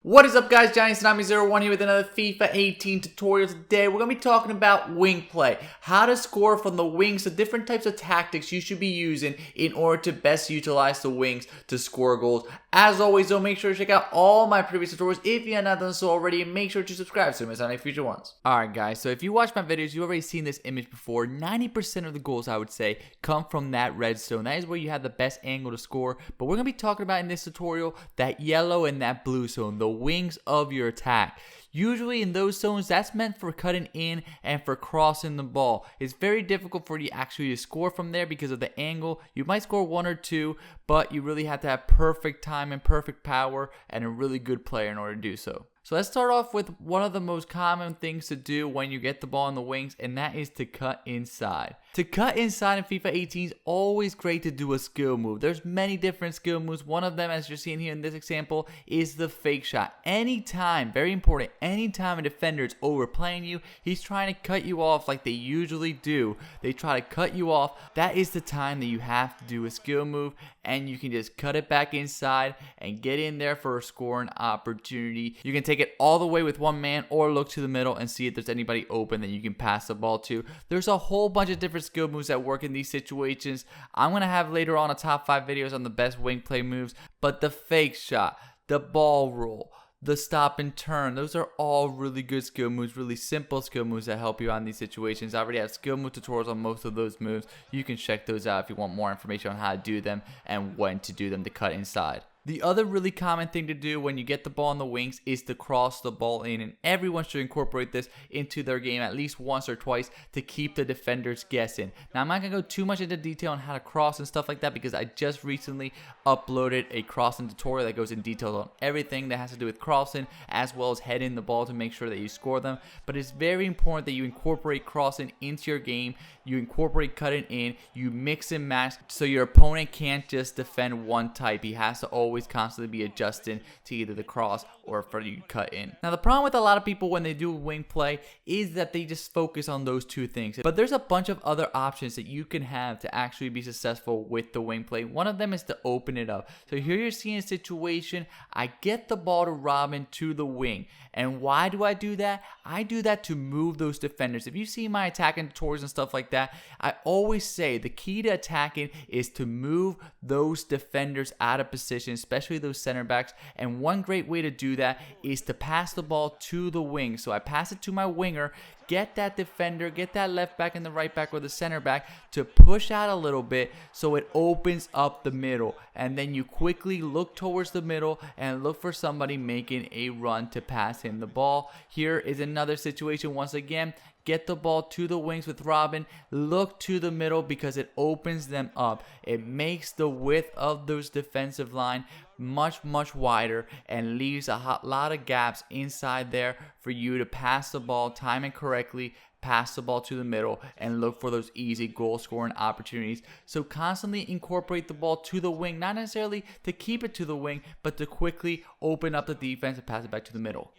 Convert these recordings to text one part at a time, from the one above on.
What is up, guys? Johnny Tsunami01 here with another FIFA 18 tutorial. Today we're going to be talking about wing play, how to score from the wings, the different types of tactics you should be using in order to best utilize the wings to score goals. As always though, make sure to check out all my previous tutorials if you have not done so already, and make sure to subscribe so you miss out on any future ones. Alright guys, so if you watch my videos, you've already seen this image before. 90% of the goals, I would say, come from that red zone. That is where you have the best angle to score, but we're going to be talking about in this tutorial that yellow and that blue zone, the wings of your attack. Usually in those zones, that's meant for cutting in and for crossing the ball. It's very difficult for you actually to score from there because of the angle. You might score one or two, but you really have to have perfect time and perfect power and a really good player in order to do so. So let's start off with one of the most common things to do when you get the ball in the wings, and that is to cut inside. To cut inside in FIFA 18 is always great to do a skill move. There's many different skill moves. One of them, as you're seeing here in this example, is the fake shot. Anytime, very important, anytime a defender is overplaying you, he's trying to cut you off like they usually do. They try to cut you off. That is the time that you have to do a skill move, and you can just cut it back inside and get in there for a scoring opportunity. You can take it all the way with one man or look to the middle and see if there's anybody open that you can pass the ball to. There's a whole bunch of different skill moves that work in these situations. I'm going to have later on a top 5 videos on the best wing play moves, but the fake shot, the ball roll, the stop and turn, those are all really good skill moves, really simple skill moves that help you out in these situations. I already have skill move tutorials on most of those moves. You can check those out if you want more information on how to do them and when to do them to cut inside. The other really common thing to do when you get the ball in the wings is to cross the ball in, and everyone should incorporate this into their game at least once or twice to keep the defenders guessing. Now, I'm not going to go too much into detail on how to cross and stuff like that because I just recently uploaded a crossing tutorial that goes in detail on everything that has to do with crossing as well as heading the ball to make sure that you score them. But it's very important that you incorporate crossing into your game, you incorporate cutting in, you mix and match so your opponent can't just defend one type. He has to always constantly be adjusting to either the cross or for you cut in. Now, the problem with a lot of people when they do wing play is that they just focus on those two things. But there's a bunch of other options that you can have to actually be successful with the wing play. One of them is to open it up. So here you're seeing a situation, I get the ball to Robin to the wing. And why do I do that? I do that to move those defenders. If you see my attacking tutorials and stuff like that, I always say the key to attacking is to move those defenders out of position, especially those center backs. And one great way to do that is to pass the ball to the wing. So I pass it to my winger, get that defender, get that left back and the right back or the center back to push out a little bit so it opens up the middle. And then you quickly look towards the middle and look for somebody making a run to pass him the ball. Here is another situation once again. Get the ball to the wings with Robin. Look to the middle because it opens them up. It makes the width of those defensive line much wider and leaves a lot of gaps inside there for you to pass the ball, time it correctly, pass the ball to the middle, and look for those easy goal scoring opportunities. So constantly incorporate the ball to the wing, not necessarily to keep it to the wing, but to quickly open up the defense and pass it back to the middle.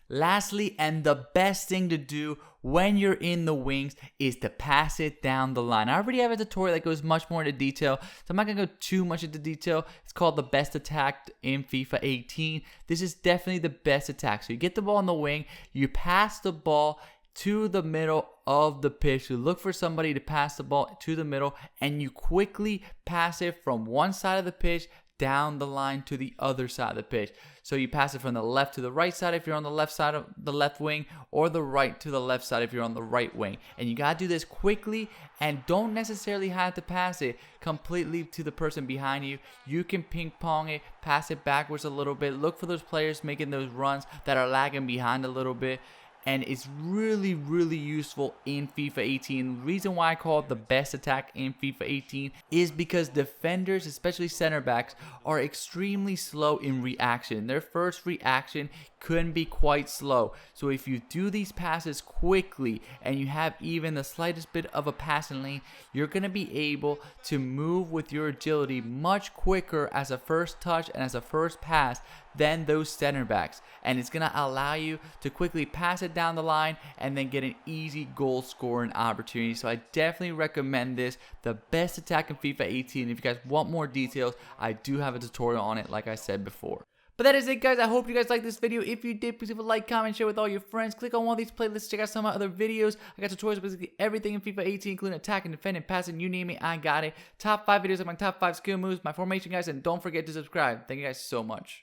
Lastly, and the best thing to do when you're in the wings is to pass it down the line. I already have a tutorial that goes much more into detail, so I'm not going to go too much into detail. It's called the best attack in FIFA 18. This is definitely the best attack. So you get the ball in the wing, you pass the ball to the middle of the pitch. You look for somebody to pass the ball to the middle, and you quickly pass it from one side of the pitch down the line to the other side of the pitch. So you pass it from the left to the right side if you're on the left side of the left wing, or the right to the left side if you're on the right wing. And you got to do this quickly and don't necessarily have to pass it completely to the person behind you. You can ping pong it, pass it backwards a little bit, look for those players making those runs that are lagging behind a little bit. And it's really useful in FIFA 18. The reason why I call it the best attack in FIFA 18 is because defenders, especially center backs, are extremely slow in reaction. Their first reaction can be quite slow. So if you do these passes quickly and you have even the slightest bit of a passing lane, you're going to be able to move with your agility much quicker as a first touch and as a first pass than those center backs. And it's going to allow you to quickly pass it down the line and then get an easy goal scoring opportunity. So I definitely recommend this. The best attack in FIFA 18. If you guys want more details, I do have a tutorial on it like I said before. But that is it, guys. I hope you guys liked this video. If you did, please leave a like, comment, share with all your friends. Click on one of these playlists, check out some of my other videos. I got tutorials on basically everything in FIFA 18, including attacking, defending, passing, you name it, I got it. Top 5 videos of my top 5 skill moves, my formation, guys, and don't forget to subscribe. Thank you guys so much.